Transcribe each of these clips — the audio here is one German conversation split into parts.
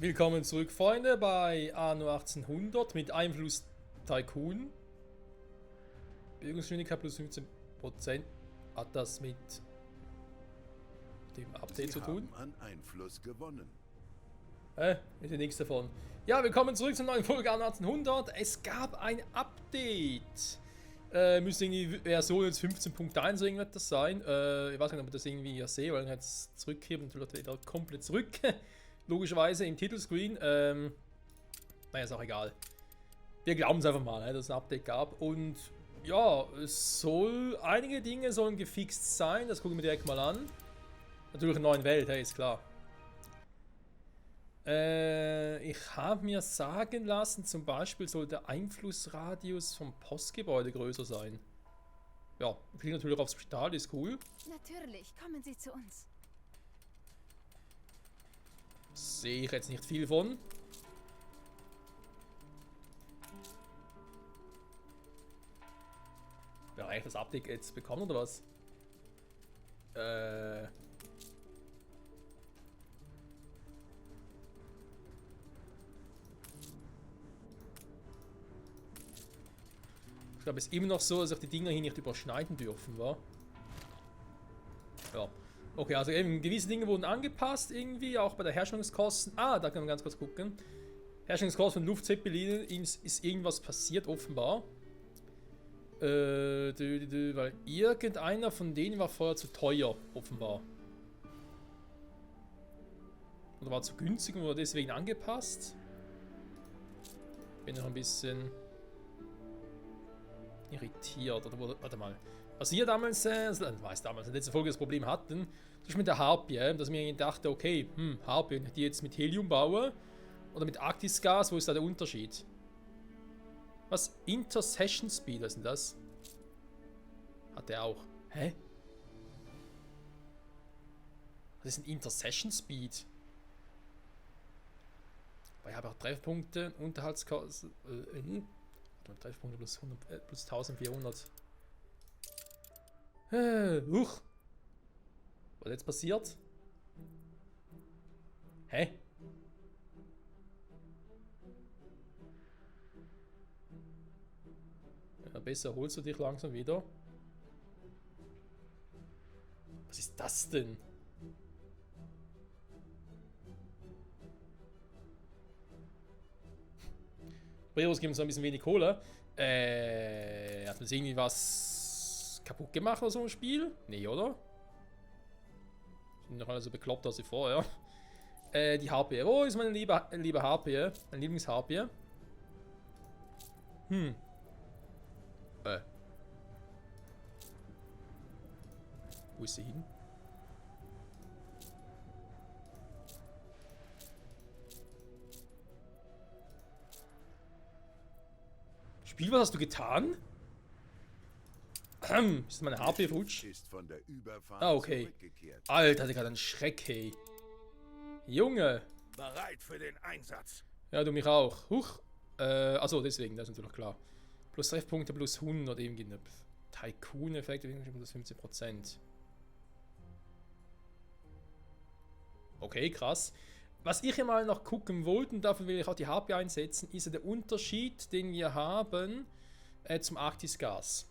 Willkommen zurück, Freunde, bei Anno 1800 mit Einfluss Tycoon. Bewegungsgeschwindigkeit plus 15%. Hat das mit dem Update zu tun? An Einfluss gewonnen. Ist ja nichts davon. Ja, willkommen zurück zur neuen Folge Anno 1800. Es gab ein Update. Müsste irgendwie Version jetzt 15.1 oder irgendwas das sein. Ich weiß nicht, ob ich das irgendwie hier sehe, weil ich jetzt zurückhebe und natürlich wieder komplett zurück. Logischerweise im Titelscreen. Naja, ist auch egal. Wir glauben es einfach mal, dass es ein Update gab. Und ja, einige Dinge sollen gefixt sein. Das gucken wir direkt mal an. Natürlich eine neue Welt, hey, ist klar. Ich habe mir sagen lassen, zum Beispiel soll der Einflussradius vom Postgebäude größer sein. Ja, klingt natürlich aufs Spital, ist cool. Natürlich, kommen Sie zu uns. Sehe ich jetzt nicht viel von. Wer eigentlich das Update jetzt bekommen oder was? Ich glaube, es ist immer noch so, dass sich die Dinger hier nicht überschneiden dürfen, wa? Ja. Okay, also eben gewisse Dinge wurden angepasst irgendwie, auch bei der Herstellungskosten. Ah, da kann man ganz kurz gucken. Herstellungskosten von Luftzeppelinen ist irgendwas passiert, offenbar. Weil irgendeiner von denen war vorher zu teuer, offenbar. Oder war zu günstig und wurde deswegen angepasst. Bin noch ein bisschen irritiert. Oder wurde, warte mal. Was wir damals, damals in der letzten Folge das Problem hatten, das ist mit der Harpie, dass ich mir dachte, okay, Harpie, wenn ich die jetzt mit Helium baue oder mit Arktisgas, wo ist da der Unterschied? Was? Intercession Speed, was ist denn das? Hat der auch. Hä? Was ist ein Intercession Speed? Weil ich habe auch Treffpunkte, Unterhaltskosten. Treffpunkte plus 100, plus 1400. Was ist jetzt passiert? Hä? Ja, besser holst du dich langsam wieder. Was ist das denn? Breos geben uns ein bisschen wenig Kohle. Hat man jetzt irgendwie was kaputt gemacht oder so im Spiel? Nee, oder? Sind noch alle so bekloppt als sie vorher. Die Harpie. Wo ist meine liebe Harpie? Meine Lieblingsharpie? Wo ist sie hin? Spiel, was hast du getan? Ist meine Harpie futsch? Ist von der Überfahrt okay. zurückgekehrt. Alter, der hat einen Schreck, hey. Junge. Bereit für den Einsatz. Ja, du mich auch. Huch. Achso, deswegen, das ist natürlich klar. Plus Treffpunkte plus 100 eben. Tycoon-Effekt plus 15%. Okay, krass. Was ich hier mal noch gucken wollte, und dafür will ich auch die Harpie einsetzen, ist ja der Unterschied, den wir haben zum Arktisgas.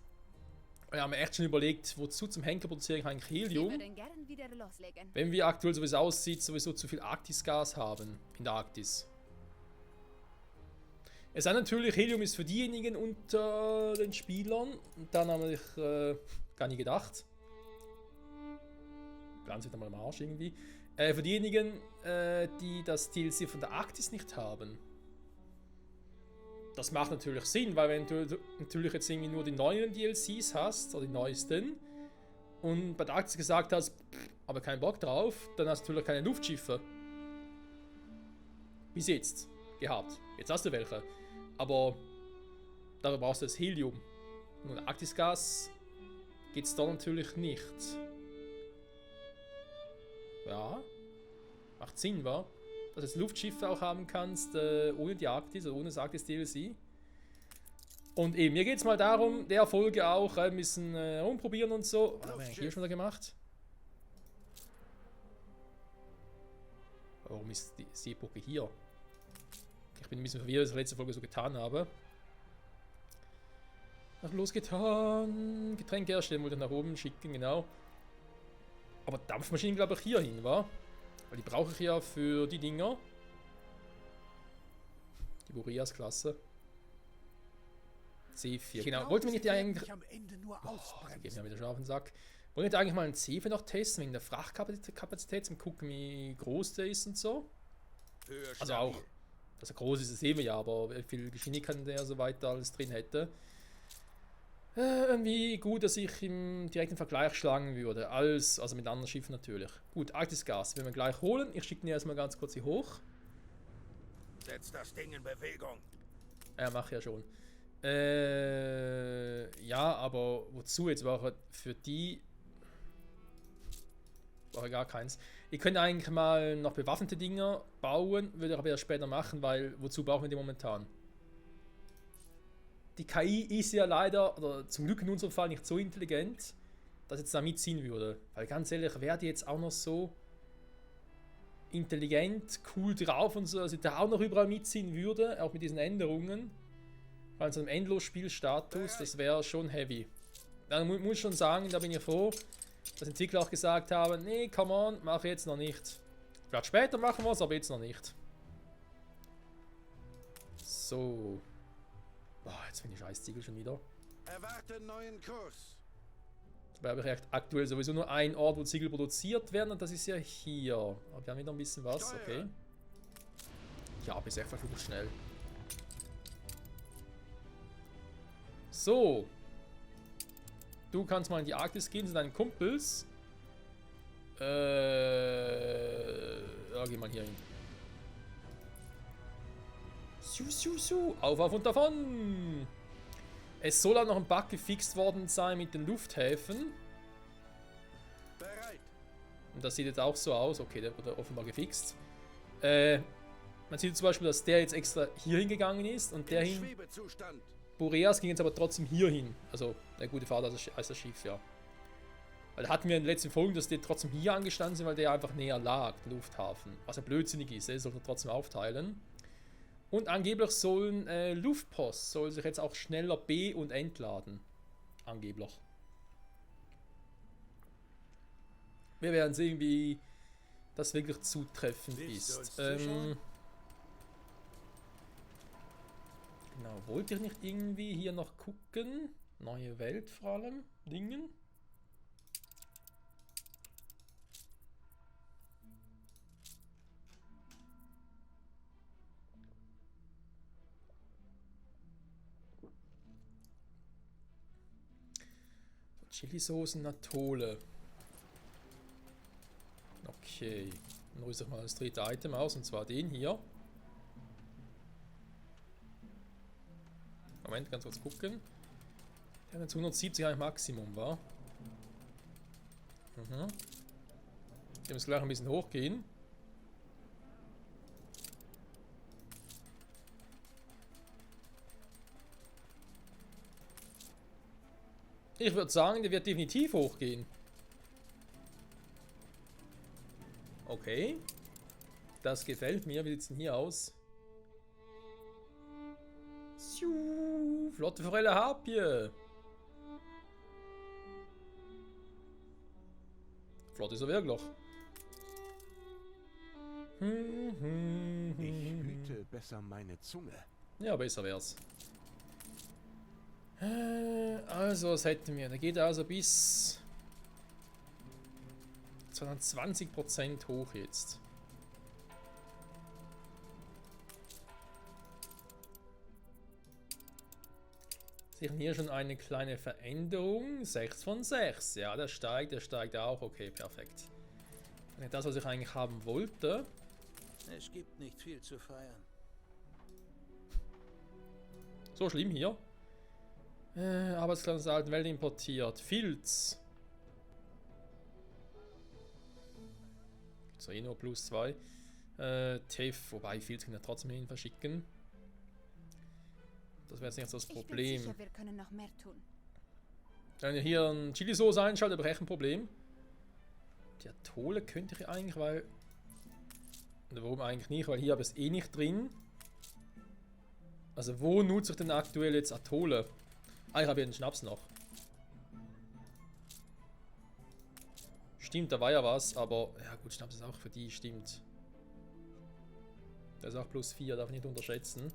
Wir haben echt schon überlegt, wozu zum Henker produziere ich eigentlich Helium, Gern wieder loslegen. wenn wir aktuell, so wie es aussieht, sowieso zu viel Arktisgas haben in der Arktis. Es sei natürlich, Helium ist für diejenigen unter den Spielern, und dann habe ich gar nicht gedacht. Ganz wieder mal am Arsch irgendwie. Für diejenigen, die das DLC von der Arktis nicht haben. Das macht natürlich Sinn, weil wenn du natürlich jetzt irgendwie nur die neuen DLCs hast, oder die neuesten, und bei der Arktis gesagt hast, aber keinen Bock drauf, dann hast du natürlich keine Luftschiffe. Bis jetzt gehabt. Jetzt hast du welche. Aber dafür brauchst du das Helium. Und Arktisgas geht es da natürlich nicht. Ja, macht Sinn, wa? Dass du jetzt Luftschiffe auch haben kannst, ohne die Arktis oder ohne das Arktis DLC. Und eben, mir geht es mal darum, der Folge auch ein bisschen rumprobieren und so. Was haben wir eigentlich hier schon wieder gemacht? Warum ist die Epoche hier? Ich bin ein bisschen verwirrt, was ich letzte Folge so getan habe. Nach losgetan. Getränke herstellen, wollte ich nach oben schicken, genau. Aber Dampfmaschinen glaube ich hier hin, wa? Weil die brauche ich ja für die Dinger. Die Boreas-Klasse. C4, genau. Wollten wir nicht eigentlich... am Ende nur Oh, ausbremsen. geben wir wieder schon auf den Sack. Wollen wir nicht eigentlich mal einen C4 noch testen, wegen der Frachtkapazität, zum gucken, wie groß der ist und so? Höher Also auch, dass er groß ist, das sehen wir ja, aber wie viel Geschwindigkeit der so weiter alles drin hätte. Irgendwie gut, dass ich im direkten Vergleich schlagen würde, also mit anderen Schiffen natürlich. Gut, Arktisgas, werden wir gleich holen. Ich schicke ihn erstmal ganz kurz hier hoch. Setz das Ding in Bewegung. Ja, mach ja schon. Ja, aber wozu jetzt? Brauche für die... Brauche gar keins. Ich könnte eigentlich mal noch bewaffnete Dinger bauen, würde ich aber erst später machen, weil wozu brauchen wir die momentan? Die KI ist ja leider, oder zum Glück in unserem Fall, nicht so intelligent, dass jetzt da mitziehen würde. Weil ganz ehrlich, wäre die jetzt auch noch so intelligent, cool drauf und so, dass sie da auch noch überall mitziehen würde, auch mit diesen Änderungen. Bei so einem Endlos-Spielstatus, das wäre schon heavy. Da muss ich schon sagen, da bin ich froh, dass Entwickler auch gesagt haben, nee, come on, mach jetzt noch nicht. Vielleicht später machen wir es, aber jetzt noch nicht. So. Boah, jetzt finde ich Scheißziegel schon wieder. Erwarte neuen Kurs. Dabei habe ich echt aktuell sowieso nur einen Ort, wo Ziegel produziert werden, und das ist ja hier. Aber wir haben wieder ein bisschen was, okay. Ja, aber ist echt verflucht schnell. So. Du kannst mal in die Arktis gehen zu deinen Kumpels. Ja, geh mal hier hin. Auf und davon! Es soll auch noch ein Bug gefixt worden sein mit den Lufthäfen. Bereit. Und das sieht jetzt auch so aus. Okay, der wurde offenbar gefixt. Man sieht zum Beispiel, dass der jetzt extra hier hingegangen ist und der hin. Schwebezustand. Boreas ging jetzt aber trotzdem hier hin. Also der gute Fahrt als das Schiff, ja. Weil da hatten wir in den letzten Folgen, dass die trotzdem hier angestanden sind, weil der einfach näher lag, der Lufthafen. Was ja blödsinnig ist, der sollte trotzdem aufteilen. Und angeblich sollen Luftpost soll sich jetzt auch schneller be- und entladen. Angeblich. Wir werden sehen, wie das wirklich zutreffend ist. Genau, wollte ich nicht irgendwie hier noch gucken? Neue Welt vor allem, Dingen. Chili-Soßen, Natole. Okay. Dann rüste ich mal das dritte Item aus, und zwar den hier. Moment, ganz kurz gucken. Der hat jetzt 170 eigentlich Maximum, war. Ich muss gleich ein bisschen hochgehen. Ich würde sagen, der wird definitiv hochgehen. Okay. Das gefällt mir. Wie sieht es denn hier aus? Flotte Forelle Harpie. Flott ist er wirklich. Ich hüte besser meine Zunge. Ja, besser wär's. Also, was hätten wir? Der geht also bis 220% hoch jetzt. Sehen hier schon eine kleine Veränderung. 6 von 6. Ja, der steigt auch. Okay, perfekt. Das, was ich eigentlich haben wollte. Es gibt nicht viel zu feiern. So schlimm hier. Arbeitsklasses der alten Welt importiert. Filz. So, eh nur +2. TEF, wobei Filz kann ja trotzdem hin verschicken. Das wäre jetzt nicht so das Ich bin Problem. sicher, wir können noch mehr tun. Wenn ihr hier ein Chili-Sauce einschaltet, habe ich echt ein Problem. Die Atole könnte ich eigentlich, weil Und warum eigentlich nicht? Weil hier habe ich es eh nicht drin. Also wo nutze ich denn aktuell jetzt Atolle? Ah, ich habe hier den Schnaps noch. Stimmt, da war ja was, aber... Ja gut, Schnaps ist auch für die, stimmt. Der ist auch +4, darf ich nicht unterschätzen.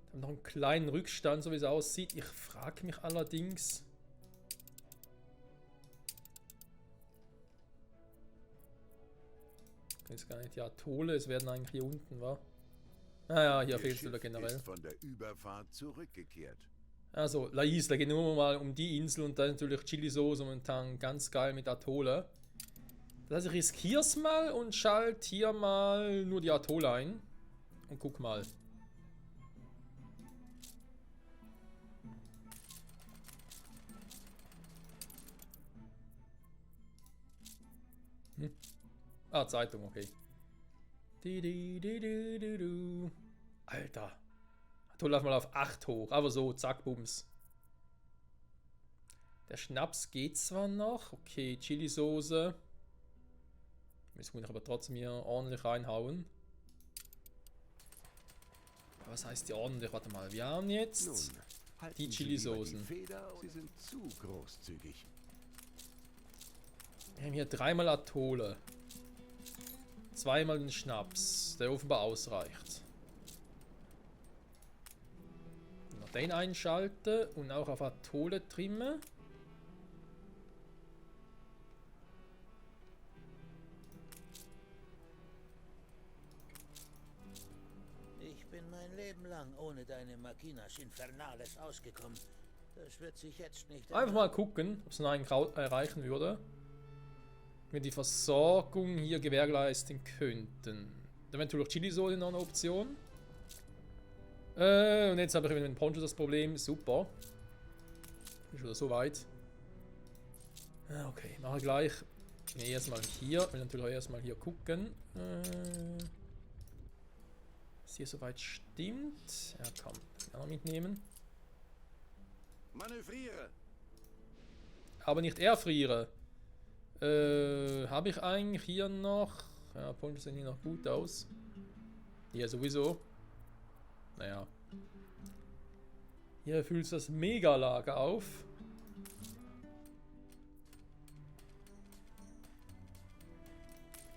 Wir haben noch einen kleinen Rückstand, so wie es aussieht. Ich frage mich allerdings... Jetzt gar nicht die Atolle, es werden eigentlich hier unten, wa? Naja, hier fehlt es wieder generell. Ist von der Überfahrt zurückgekehrt. Also, La Isla, gehen wir mal um die Insel und dann natürlich Chili-Sauce momentan ganz geil mit Atolle. Das heißt, ich riskiere es mal und schalte hier mal nur die Atolle ein. Und guck mal. Ah, Zeitung, okay. Alter. Atolle mal auf 8 hoch, aber so, zack, bums. Der Schnaps geht zwar noch, okay, Chili-Soße. Müssen wir aber trotzdem hier ordentlich reinhauen. Was heißt die ordentlich? Warte mal, wir haben jetzt Nun, halten die Sie lieber Chili-Soßen. die Feder, Sie sind zu großzügig. Wir haben hier 3-mal Atolle. 2-mal den Schnaps, der offenbar ausreicht. Noch den einschalte und auch auf Atolle trimme. Ich bin mein Leben lang ohne deine Machinas Infernales ausgekommen. Das wird sich jetzt nicht Einfach mal gucken, ob es noch einen erreichen würde. Wir die Versorgung hier gewährleisten könnten. Eventuell auch Chili-Soße noch eine Option. Und jetzt habe ich mit dem Poncho das Problem. Super. Ist wieder so weit. Okay, mache gleich. Ne, erstmal hier. Ich will natürlich auch erstmal hier gucken. Was hier soweit stimmt. Ja, komm. Kann man mitnehmen. Manövriere! Aber nicht erfriere. Habe ich eigentlich hier noch... Ja, Poncho sehen hier noch gut aus. Hier sowieso. Naja. Hier füllt das Megalager auf.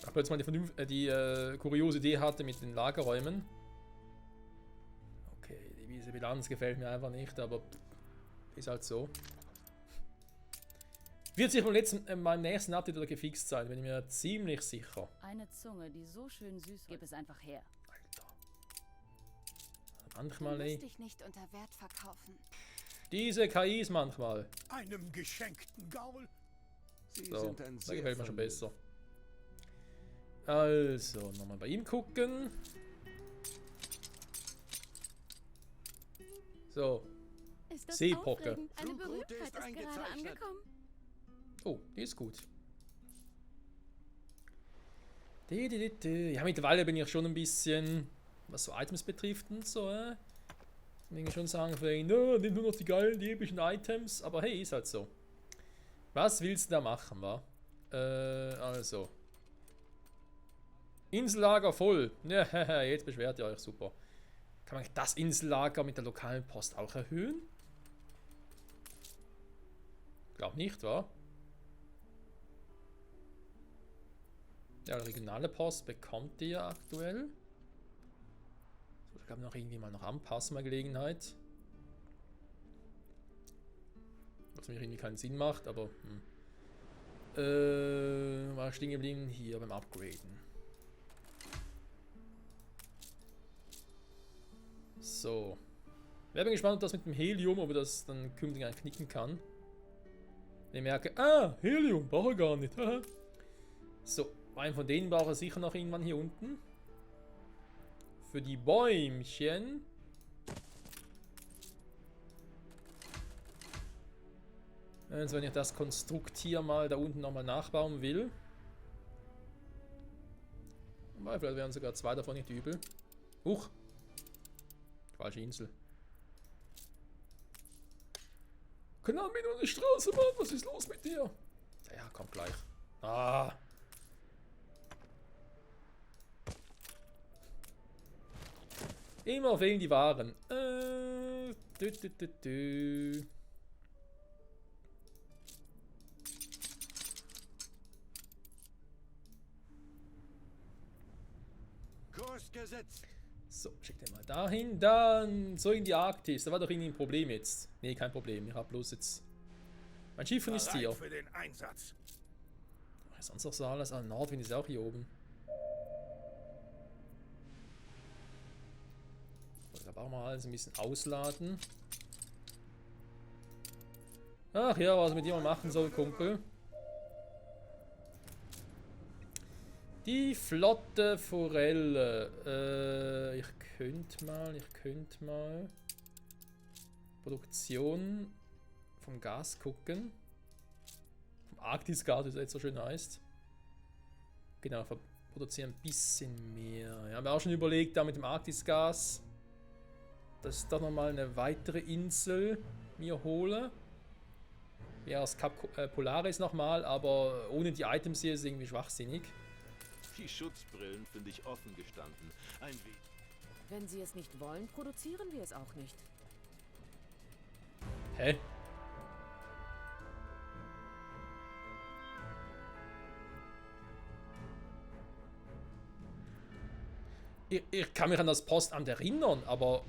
Ich habe jetzt mal die kuriose Idee hatte mit den Lagerräumen. Okay, diese Bilanz gefällt mir einfach nicht, aber ist halt so. Wird sich beim nächsten Update oder gefixt sein, bin ich mir ziemlich sicher. Eine Zunge, die so schön süß gibt es einfach her. Alter. Manchmal Du musst nicht. dich nicht unter Wert verkaufen. Diese KIs manchmal. Einem geschenkten Gaul? Sie So, sind ein da sehr gefällt mir schon vermögend. besser. Also, nochmal bei ihm gucken. So. Ist das Seepocke. aufregend? Eine Flugroute Berühmtheit ist ist gerade eingezeichnet. angekommen. Oh, die ist gut. Ja, mittlerweile bin ich schon ein bisschen, was so Items betrifft und so, Will ich schon sagen, nimm nur noch die geilen, die epischen Items, aber hey, ist halt so. Was willst du da machen, wa? Also. Insellager voll. Ja, jetzt beschwert ihr euch, super. Kann man das Insellager mit der lokalen Post auch erhöhen? Glaub nicht, wa? Ja, regionale Post bekommt ihr ja aktuell. Ich glaube noch irgendwie mal noch anpassen bei Gelegenheit. Was mir irgendwie keinen Sinn macht, aber war ich stehen geblieben hier beim Upgraden. So. Ich bin gespannt, ob das mit dem Helium, ob ich das dann künftig knicken kann. Ich merke, Helium, brauche ich gar nicht. So, einen von denen brauche ich sicher noch irgendwann hier unten. Für die Bäumchen. Also wenn ich das Konstrukt hier mal da unten nochmal nachbauen will. Vielleicht wären sogar 2 davon nicht übel. Huch. Falsche Insel. Genau, mit auf die Straße, Mann. Was ist los mit dir? Ja, kommt gleich. Ah. Immer fehlen die Waren. Du. Kurs gesetzt. So, schick den mal dahin. Dann so in die Arktis. Da war doch irgendwie ein Problem jetzt. Nee, kein Problem. Ich hab bloß jetzt... Mein Schiff ist hier. Bereit für den Einsatz. Sonst noch so alles. Ah, Nordwind ist auch hier oben. Da brauchen wir alles ein bisschen ausladen. Ach ja, was mit dir mal machen soll, Kumpel. Die flotte Forelle. Ich könnte mal Produktion vom Gas gucken. Vom Arktisgas, wie es jetzt so schön heißt. Genau, produzieren ein bisschen mehr. Ja, haben wir auch schon überlegt, da mit dem Arktisgas, dass ich doch nochmal eine weitere Insel mir hole. Ja, das Kap Polaris nochmal, aber ohne die Items hier ist irgendwie schwachsinnig. Die Schutzbrillen finde ich offen gestanden. Ein wenig. Wenn Sie es nicht wollen, produzieren wir es auch nicht. Hä? Ich kann mich an das Postamt erinnern, aber...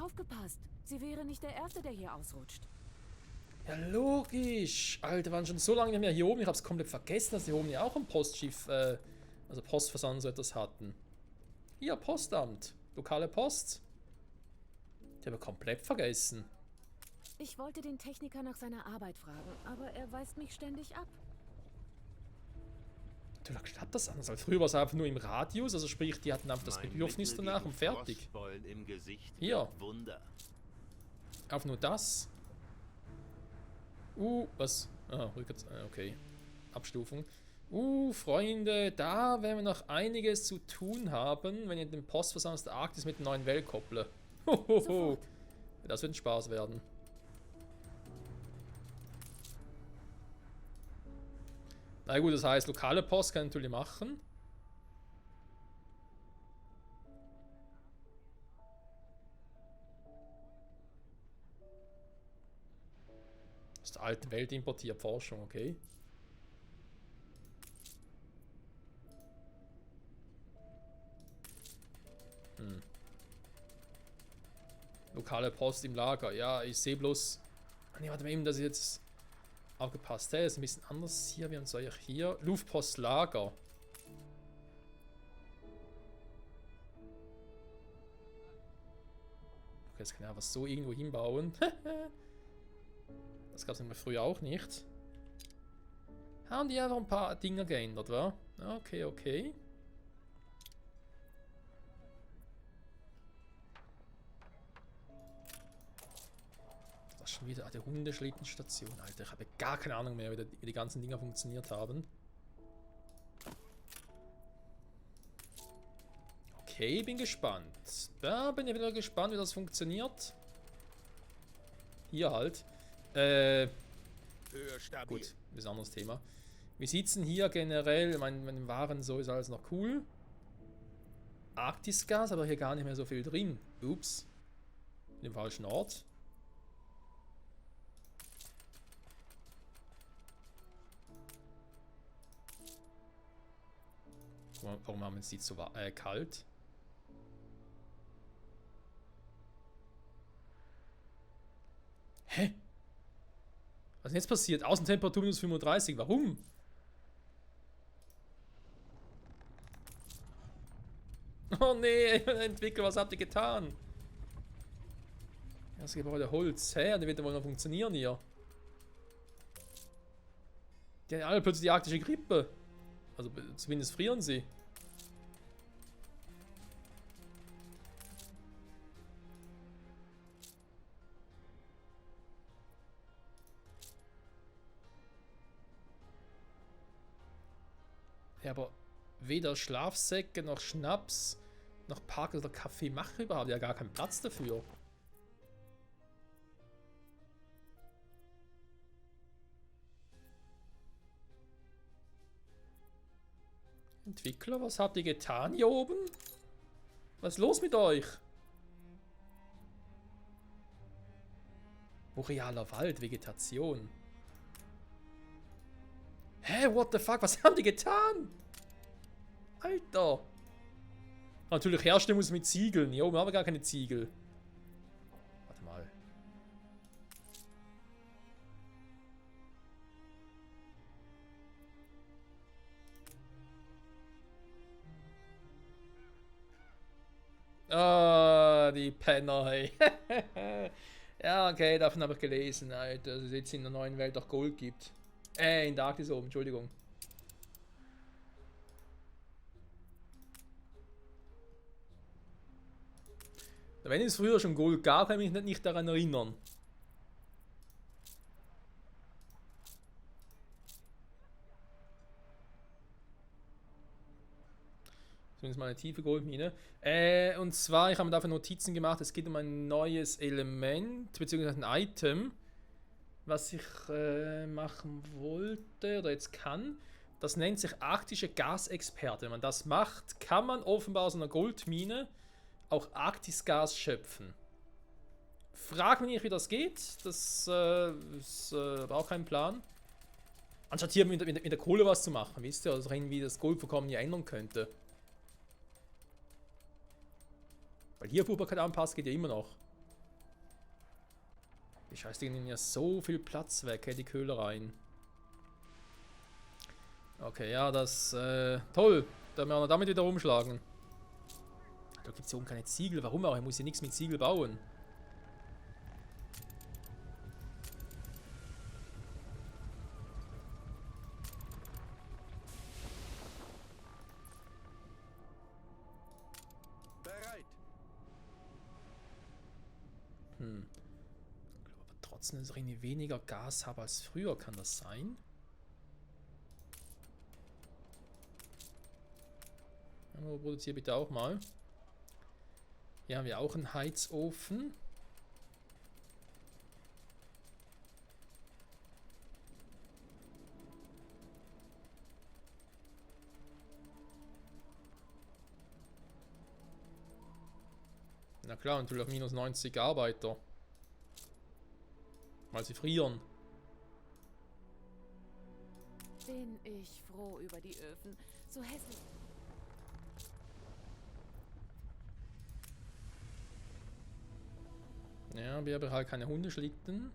Aufgepasst! Sie wäre nicht der Erste, der hier ausrutscht. Ja, logisch. Alter, waren schon so lange nicht mehr hier oben. Ich hab's komplett vergessen, dass die oben ja auch ein Postschiff, also Postversand so etwas hatten. Hier, Postamt. Lokale Post. Die habe ich komplett vergessen. Ich wollte den Techniker nach seiner Arbeit fragen, aber er weist mich ständig ab. Natürlich klappt das anders. Weil früher war es einfach nur im Radius, also sprich, die hatten einfach das Bedürfnis danach und fertig. Frostbeulen im Gesicht. Hier. Wunder. Auf nur das. Was? Ah, rückwärts. Okay. Abstufung. Freunde, da werden wir noch einiges zu tun haben, wenn ihr den Postversand aus der Arktis mit der neuen Welt kopple. Hohoho. Das wird ein Spaß werden. Na gut, das heißt, lokale Post kann ich natürlich machen. Aus der alten Welt importiert, Forschung, okay. Lokale Post im Lager. Ja, ich sehe bloß... Ne, warte mal eben, dass ich jetzt aufgepasst habe. Ist ein bisschen anders hier. Wir haben es euch hier. Luftpost Lager. Okay, das kann ich einfach so irgendwo hinbauen. Das gab es nämlich früher auch nicht. Haben die einfach ein paar Dinge geändert, wa? Okay, okay. Das ist schon wieder eine Hundeschlittenstation. Alter, ich habe gar keine Ahnung mehr, wie die ganzen Dinger funktioniert haben. Okay, bin gespannt. Da bin ich wieder gespannt, wie das funktioniert. Hier halt. Höhe stabil. Gut, das ist ein anderes Thema. Wie sieht's denn hier generell? Meine Waren so ist alles noch cool. Arktisgas, aber hier gar nicht mehr so viel drin. Ups. In dem falschen Ort. Warum haben wir es jetzt so kalt? Hä? Was ist jetzt passiert? Außentemperatur minus 35. Warum? Oh nee, Entwickler, was habt ihr getan? Das Gebäude Holz. Hä? Die wird ja wohl noch funktionieren hier. Die haben alle plötzlich die arktische Grippe. Also zumindest frieren sie. Ja, aber weder Schlafsäcke noch Schnaps noch Park oder Kaffee machen überhaupt ja gar keinen Platz dafür. Entwickler, was habt ihr getan hier oben? Was ist los mit euch? Borealer Wald, Vegetation. Hä, what the fuck, was haben die getan? Alter. Natürlich herstellen muss mit Ziegeln. Hier oben haben wir gar keine Ziegel. Warte mal. Ah, die Penner, hey. Ja, okay, davon habe ich gelesen, Alter, dass es jetzt in der neuen Welt auch Gold gibt. In der Arktis oben, Entschuldigung. Wenn es früher schon Gold gab, kann ich mich nicht daran erinnern. Zumindest mal eine tiefe Goldmine. Und zwar, ich habe mir dafür Notizen gemacht, es geht um ein neues Element, beziehungsweise ein Item, was ich machen wollte oder jetzt kann. Das nennt sich arktische Gasexperte. Wenn man das macht, kann man offenbar aus einer Goldmine auch Arktisgas schöpfen. Frag mich nicht, wie das geht. Das ist auch kein Plan. Anstatt hier mit der Kohle was zu machen, wisst ihr? Also irgendwie das Goldvorkommen hier ändern könnte. Weil hier Puberkeit anpasst, geht ja immer noch. Die Scheiße nehmen ja so viel Platz weg, hey, die Köhlereien. Okay, ja, das toll. Da werden wir damit wieder rumschlagen. Da gibt es hier oben keine Ziegel. Warum auch? Ich muss hier nichts mit Ziegel bauen. Bereit. Ich glaube aber trotzdem, dass ich irgendwie weniger Gas habe als früher. Kann das sein? Ja, produziere bitte auch mal. Hier haben wir auch einen Heizofen. Na klar, natürlich auch minus 90 Arbeiter. Weil sie frieren. Bin ich froh über die Öfen. So hässlich. Ja, wir haben halt keine Hundeschlitten.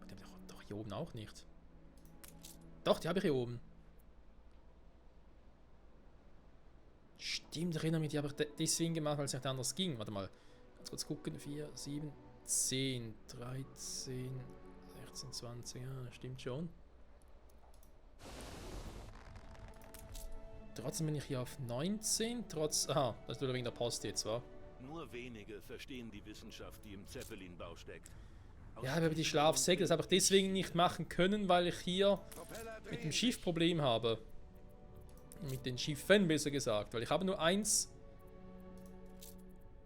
Die habe ich doch hier oben auch nicht. Doch, die habe ich hier oben. Stimmt, ich erinnere mich, die habe ich deswegen gemacht, weil es nicht anders ging. Warte mal, ganz kurz gucken. 4, 7, 10, 13, 16, 20, ja, stimmt schon. Trotzdem bin ich hier auf 19, trotz... Aha, das ist nur wegen der Post jetzt, wa? Nur wenige verstehen die Wissenschaft, die im Zeppelin-Bau steckt. Ja, aber die Schlafsäcke, das habe ich deswegen nicht machen können, weil ich hier mit dem Schiff Problem habe. Mit den Schiffen, besser gesagt. Weil ich habe nur eins...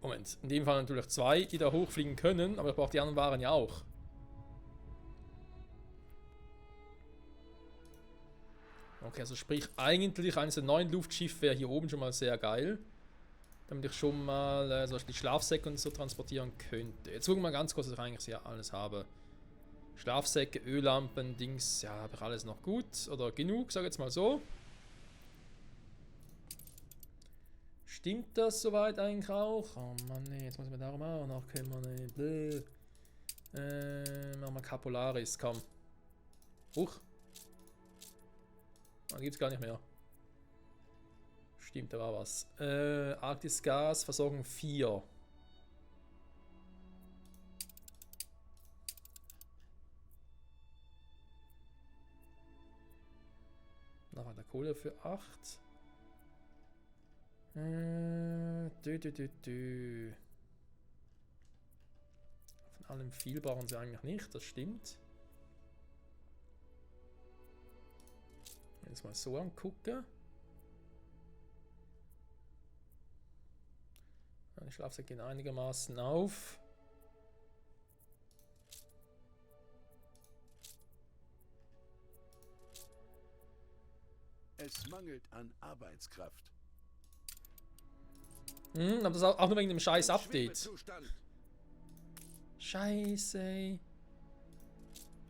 Moment, in dem Fall natürlich 2, die da hochfliegen können, aber ich brauche die anderen Waren ja auch. Okay, also sprich, eigentlich eines der neuen Luftschiffe wäre hier oben schon mal sehr geil. Damit ich schon mal zum Beispiel Schlafsäcke und so transportieren könnte. Jetzt gucken wir mal ganz kurz, was ich eigentlich hier alles habe. Schlafsäcke, Öllampen, Dings, ja, habe ich alles noch gut. Oder genug, sag jetzt mal so. Stimmt das soweit eigentlich auch? Oh Mann, nee, jetzt muss ich mir darum auch noch kümmern. Nee. Machen wir Capolaris, komm. Huch. Ah, gibt's gar nicht mehr. Stimmt, da war was. Arktisgas, Versorgung 4. Nachher der Kohle für 8. Von allem viel brauchen sie eigentlich nicht, das stimmt. Wenn ich es mal so angucke. Die Schlafsäcke gehen einigermaßen auf. Es mangelt an Arbeitskraft. Aber das auch nur wegen dem scheiß Update. Schwebezustand. Scheiße, ey.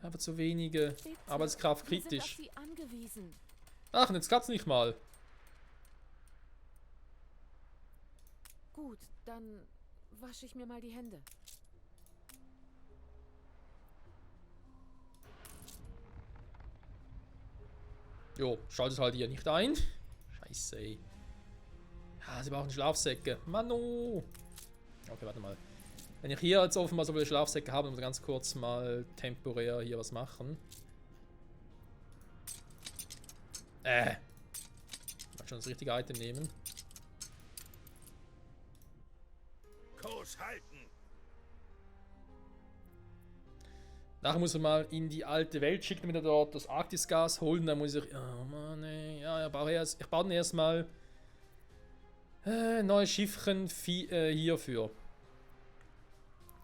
Aber zu wenige. Bitte, Arbeitskraft wir sind auf kritisch. Sie angewiesen. Ach, und jetzt klappt's nicht mal. Gut, dann wasche ich mir mal die Hände. Jo, schaltet halt hier nicht ein. Scheiße, ey. Ja, sie brauchen Schlafsäcke. Mano. Okay, warte mal. Wenn ich hier jetzt offenbar so viele Schlafsäcke habe, muss ich ganz kurz mal temporär hier was machen. Mal schon das richtige Item nehmen. Kurs halten. Nachher muss er mal in die alte Welt schicken, damit er dort das Arktisgas holen. Dann muss ich. Oh Mann, ey. Ja, ich baue dann erstmal neue Schiffchen hierfür.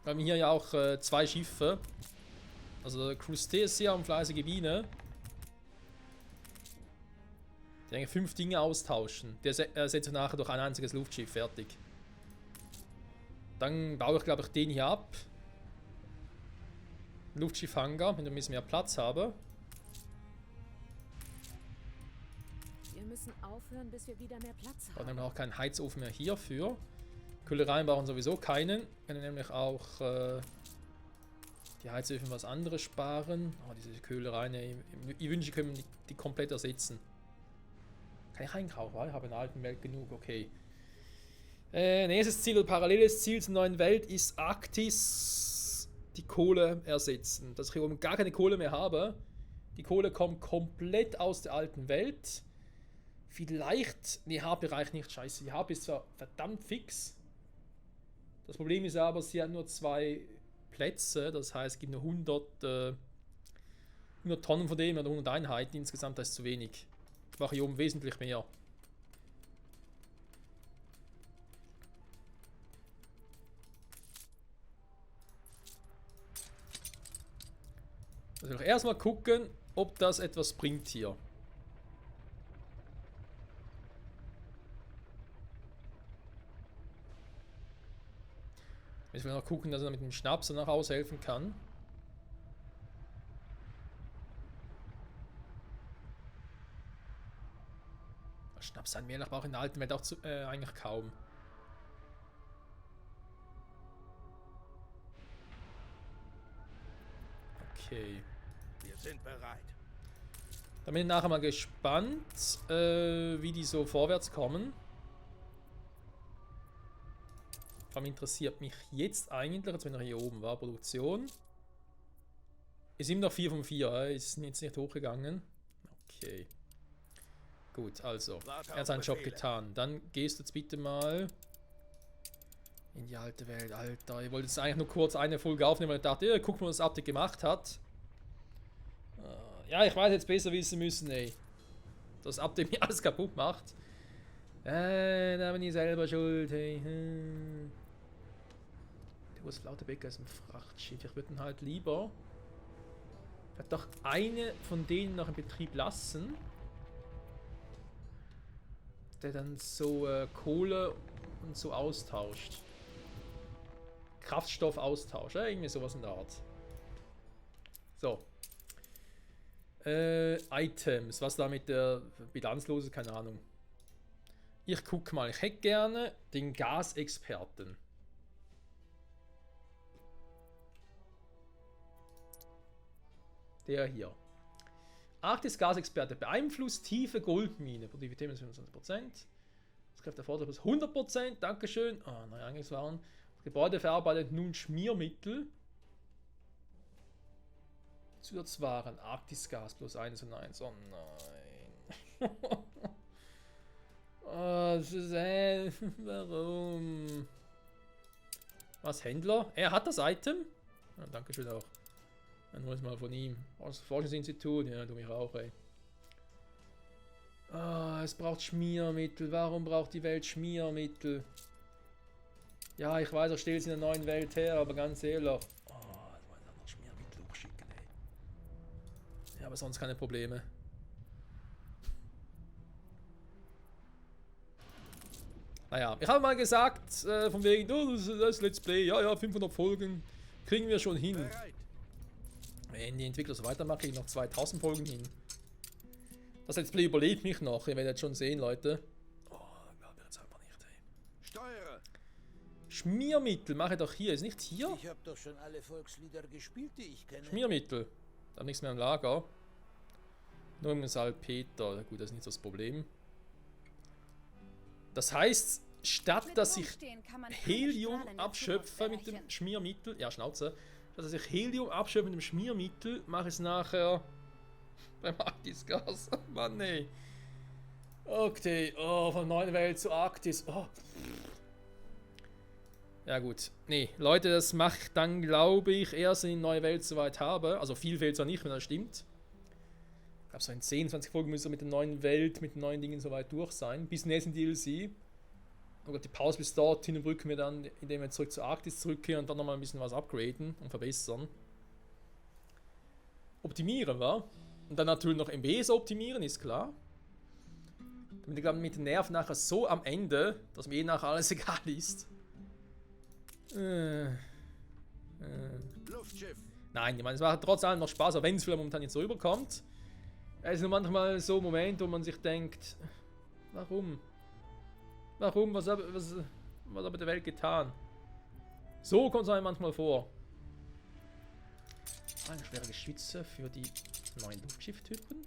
Wir haben hier ja auch 2 Schiffe. Also Crustacia und fleißige Biene. Die eigentlich 5 Dinge austauschen. Der setzt nachher durch ein einziges Luftschiff fertig. Dann baue ich, glaube ich, den hier ab. Luftschiffhangar, wenn ich ein bisschen mehr Platz habe. Wir müssen aufhören, bis wir wieder mehr Platz Und haben. dann auch keinen Heizofen mehr hierfür. Kühlereien brauchen sowieso keinen. Können nämlich auch die Heizöfen was anderes sparen. Oh, diese Kühlereien, ich wünsche, ich könnte die komplett ersetzen. Kann ich einkaufen? Ich habe in der alten Welt genug, okay. Nächstes Ziel oder paralleles Ziel zur neuen Welt ist Arktis die Kohle ersetzen. Dass ich hier oben gar keine Kohle mehr habe. Die Kohle kommt komplett aus der alten Welt. Vielleicht, nee, HP reicht nicht, scheiße. Die HP ist zwar verdammt fix. Das Problem ist aber, sie hat nur 2 Plätze. Das heißt, es gibt nur 100 Tonnen von dem oder 100 Einheiten. Insgesamt das ist zu wenig. Ich mache hier oben wesentlich mehr. Also erstmal gucken, ob das etwas bringt hier. Müssen wir noch gucken, dass er mit dem Schnaps danach aushelfen kann. Schnaps an Mehlach braucht in der alten Welt auch eigentlich kaum. Okay. Wir sind bereit. Dann bin ich nachher mal gespannt, wie die so vorwärts kommen. Vor allem interessiert mich jetzt eigentlich, als wenn er hier oben war, Produktion. Ist immer noch 4 von 4, ist jetzt nicht hochgegangen. Okay. Gut, also, er hat seinen Job getan. Dann gehst du jetzt bitte mal in die alte Welt. Alter, ich wollte jetzt eigentlich nur kurz eine Folge aufnehmen, weil ich dachte, ja, guck mal, was das Update gemacht hat. Ja, ich weiß jetzt besser wissen müssen, ey. Das Update mir alles kaputt macht. Da bin ich selber schuld, hey. Der was Lauterbecker ist ein Frachtschiff. Ich würde ihn halt lieber vielleicht doch eine von denen noch in Betrieb lassen. Der dann so Kohle und so austauscht. Kraftstoffaustausch, irgendwie sowas in der Art. So. Items, was da mit der Bilanzlose, keine Ahnung. Ich guck mal, ich hätte gerne den Gasexperten. Der hier. Arktis Gasexperte beeinflusst tiefe Goldmine. Produktivität ist 25%. Das Kräfte der Vorteil plus 100%. Dankeschön. Ah, neue Eingangswaren. Das Gebäude verarbeitet nun Schmiermittel. Zusatzwaren. Arktis Gas plus 1 und 1. Oh nein. Oh, das ist, warum? Was, Händler? Er hat das Item? Ja, Dankeschön auch. Dann hol ich mal von ihm. Aus Forschungsinstitut. Ja, du mich auch, ey. Ah, es braucht Schmiermittel. Warum braucht die Welt Schmiermittel? Ja, ich weiß, er stellt es in der neuen Welt her, aber ganz ehrlich. Oh, ich wollte noch Schmiermittel hochschicken, ey. Ja, aber sonst keine Probleme. Naja, ich habe mal gesagt, von wegen, oh, das Let's Play, ja, 500 Folgen kriegen wir schon hin. Bereit. Wenn die Entwickler so weitermachen, kriege ich noch 2000 Folgen hin. Das Let's Play überlebt mich noch, ihr werdet schon sehen, Leute. Oh, glaube ich jetzt einfach nicht, ey. Steuere. Schmiermittel mache ich doch hier, ist nicht hier? Ich habe doch schon alle Volkslieder gespielt, die ich kenne. Schmiermittel. Da habe nichts mehr im Lager. Nur im Salpeter. Gut, das ist nicht so das Problem. Das heißt, statt dass ich Helium abschöpfe mit dem Schmiermittel. Ja, Schnauze. Statt dass ich Helium abschöpfe mit dem Schmiermittel, mache ich es nachher beim Arktis-Gas. Mann, nee. Okay, oh, von neuen Welt zu Arktis. Oh. Ja gut, nee, Leute, das mache ich dann, glaube ich, erst in die neue Welt soweit habe. Also viel fehlt zwar nicht, wenn das stimmt. Ich glaube, so in 10, 20 Folgen müssen wir mit der neuen Welt, mit den neuen Dingen soweit durch sein. Bis nächsten DLC. Und die Pause bis dorthin überbrücken wir dann, indem wir zurück zur Arktis zurückkehren und dann nochmal ein bisschen was upgraden und verbessern. Optimieren, wa? Und dann natürlich noch MBs optimieren, ist klar. Damit ich glaube, mit den Nerven nachher so am Ende, dass mir nachher alles egal ist. Luftschiff. Nein, ich meine, es macht trotz allem noch Spaß, auch wenn es vielleicht momentan nicht so rüberkommt. Es ist nur manchmal so ein Moment, wo man sich denkt, warum? Warum? Was habe ich der Welt getan? So kommt es einem manchmal vor. Eine schwere Geschütze für die neuen Luftschifftypen.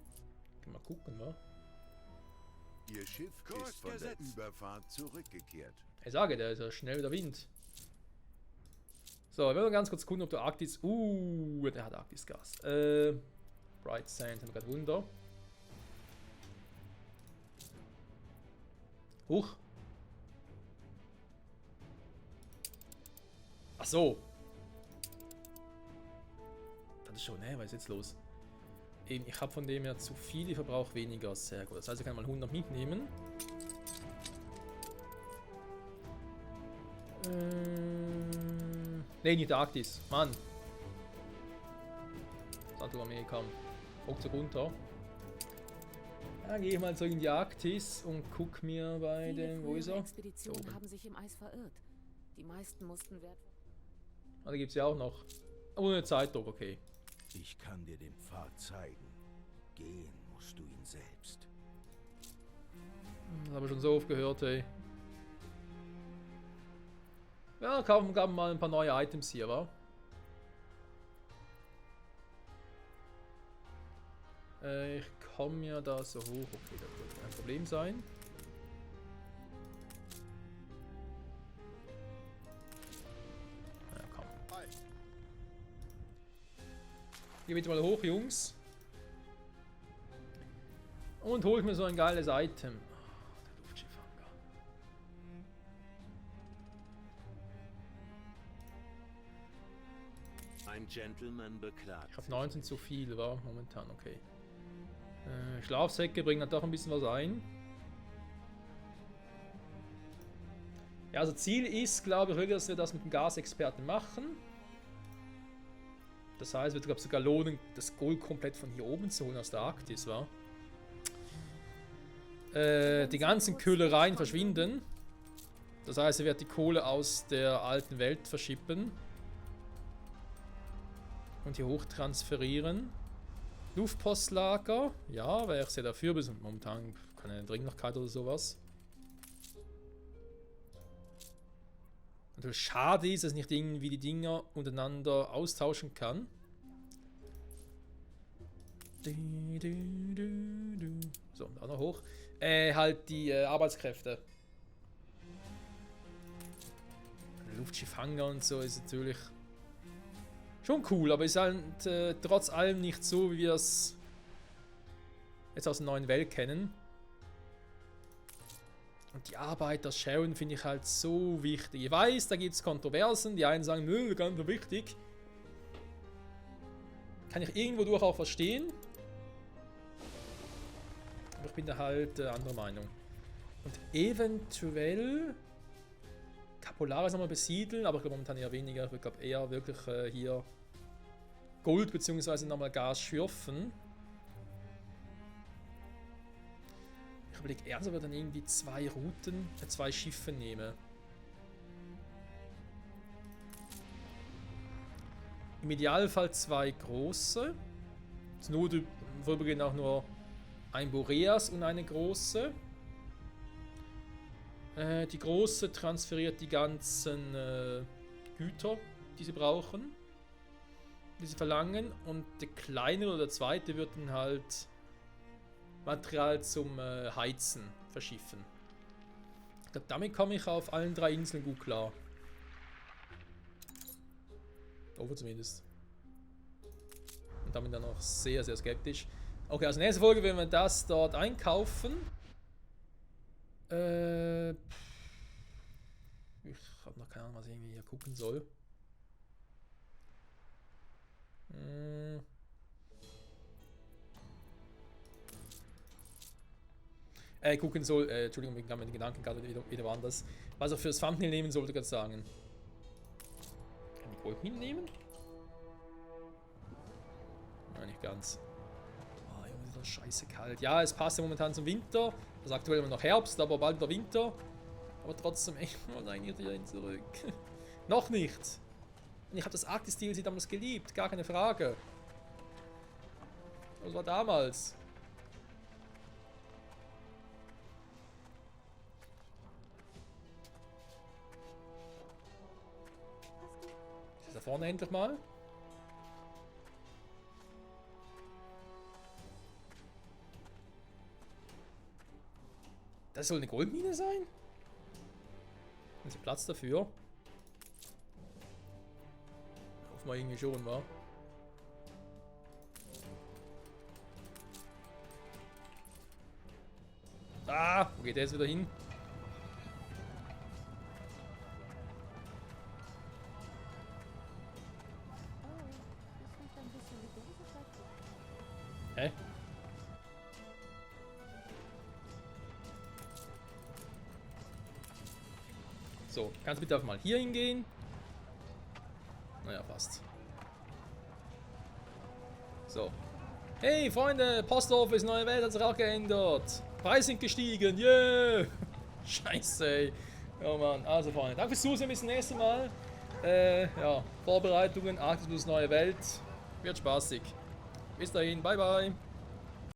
Mal gucken, wa? Ihr Schiff Kurs ist von der gesetzt. Überfahrt zurückgekehrt. Ich sage, der ist ja schnell wie der Wind. So, wir werden ganz kurz gucken, ob der Arktis... der hat Arktis-Gas. Bright Sand haben wir gerade Wunder. Huch. Ach so. Das ist schon, ne? Was ist jetzt los? Eben, ich habe von dem ja zu viel, ich verbrauche weniger. Sehr gut. Das heißt, ich kann mal 100 mitnehmen. Ne, nicht Arktis. Mann. Zentralamerika. Ruckzuck runter. Dann gehe ich mal zurück in die Arktis und guck mir bei dem... Wo ist er? Expeditionen Da oben. haben sich im Eis verirrt. Die meisten mussten wertvoll. Ah, da gibt es ja auch noch. Ohne Zeitdruck, okay. Ich kann dir den Pfad zeigen. Gehen musst du ihn selbst. Das habe ich schon so oft gehört, ey. Ja, kaufen wir mal ein paar neue Items hier, wa? Ich komme ja da so hoch. Okay, das wird kein Problem sein. Ja, komm. Geh bitte mal hoch, Jungs. Und hol ich mir so ein geiles Item. Oh, der Luftschiffhanger. Ein Gentleman beklagt. Ich habe 19 zu viel, war momentan, okay. Schlafsäcke bringen dann doch ein bisschen was ein. Ja, also Ziel ist, glaube ich, wirklich, dass wir das mit dem Gasexperten machen. Das heißt, es wird, glaube ich, sogar lohnen, das Gold komplett von hier oben zu holen aus der Arktis, wa? Die ganzen Köhlereien verschwinden. Das heißt, er wird die Kohle aus der alten Welt verschippen. Und hier hoch transferieren. Luftpostlager. Ja, wäre ich sehr dafür. Bis momentan keine Dringlichkeit oder sowas. Natürlich schade ist, dass ich nicht irgendwie die Dinger untereinander austauschen kann. So, da noch hoch. Halt die Arbeitskräfte. Luftschiffhanger und so ist natürlich schon cool, aber ist halt trotz allem nicht so, wie wir es jetzt aus der neuen Welt kennen. Und die Arbeit, das Sharon finde ich halt so wichtig. Ich weiß, da gibt es Kontroversen. Die einen sagen, nö, ganz so wichtig. Kann ich irgendwo durch auch verstehen. Aber ich bin da halt anderer Meinung. Und eventuell Capolaris nochmal besiedeln, aber ich glaube momentan eher weniger. Ich glaube eher wirklich hier Gold bzw. nochmal Gas schürfen. Ich überlege ernst, ob ich dann irgendwie 2 Routen, 2 Schiffe nehme. Im Idealfall 2 große. Zur Not vorübergehend auch nur ein Boreas und eine große. Die große transferiert die ganzen Güter, die sie brauchen, die sie verlangen. Und der kleine oder der zweite wird dann halt Material zum Heizen verschiffen. Ich glaube, damit komme ich auf allen 3 Inseln gut klar. Over zumindest. Und damit dann auch sehr, sehr skeptisch. Okay, also nächste Folge werden wir das dort einkaufen. Ich habe noch keine Ahnung, was ich irgendwie hier gucken soll. Gucken soll, Entschuldigung, ich habe meine Gedanken gerade wieder woanders. Was er fürs Thumbnail nehmen sollte, gerade sagen. Kann ich Goldminen nehmen? Nein, nicht ganz. Oh, Junge, ist das scheiße kalt. Ja, es passt ja momentan zum Winter. Das ist aktuell immer noch Herbst, aber bald der Winter. Aber trotzdem, ich wollte eigentlich hierhin zurück. Noch nicht. Und ich habe das Arktis-DLC damals geliebt, gar keine Frage. Das war damals. Ist da vorne endlich mal? Das soll eine Goldmine sein? Haben Sie Platz dafür? Hoffen wir irgendwie schon, wa? Ah, wo geht der jetzt wieder hin? Hä? So, kannst du bitte auch mal hier hingehen? Naja, passt. So. Hey, Freunde, Post Office, neue Welt hat sich auch geändert. Preise sind gestiegen, yeah! Scheiße, ey. Oh Mann, also Freunde, danke fürs Zusehen, bis zum nächsten Mal. Ja, Vorbereitungen, Arktis plus neue Welt. Wird spaßig. Bis dahin, bye bye.